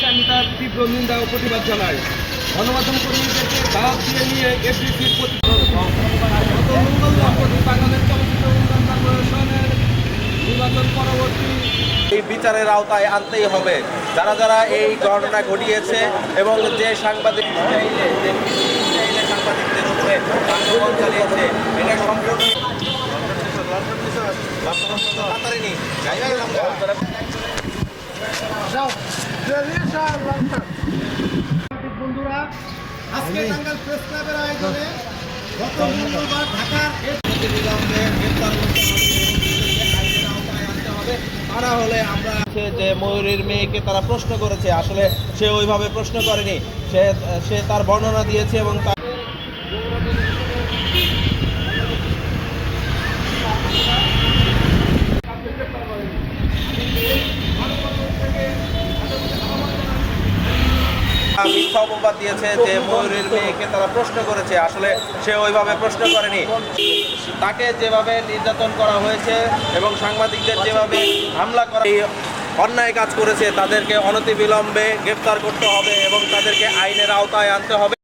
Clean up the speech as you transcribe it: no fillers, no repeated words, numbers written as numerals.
আমি তার তীব্র নিন্দা ও প্রতিবাদ জানাই। গণমাধ্যম কর্মীদেরকে দাওয়াত দিয়ে নিয়ে এফডিসির বাংলাদেশ চলচ্চিত্র উন্নয়ন কর্পোরেশনের নির্বাচন পরবর্তী এই বিচারের আওতায় আনতেই হবে যারা যারা এই ঘটনা ঘটিয়েছে এবং যে সাংবাদিক সাংবাদিকদের উপরে আক্রমণ চালিয়েছে এটা সম্পূর্ণ বন্ধুরা, আজকে টাঙ্গাইল প্রেস ক্লাবের আয়োজনে গত মঙ্গলবার ঢাকার তারা হলে আমরা যে ময়ূরীর মেয়েকে তারা প্রশ্ন করেছে, আসলে সে ওইভাবে প্রশ্ন করেনি, সে তার বর্ণনা দিয়েছে এবং মিথ্যা অপবাদ দিয়েছে যে ময়ূরীর মেয়েকে তারা প্রশ্ন করেছে, আসলে সে ওইভাবে প্রশ্ন করেনি। তাকে যেভাবে নির্যাতন করা হয়েছে এবং সাংবাদিকদের যেভাবে হামলা করা অন্যায় কাজ করেছে তাদেরকে অনতিবিলম্বে গ্রেফতার করতে হবে এবং তাদেরকে আইনের আওতায় আনতে হবে।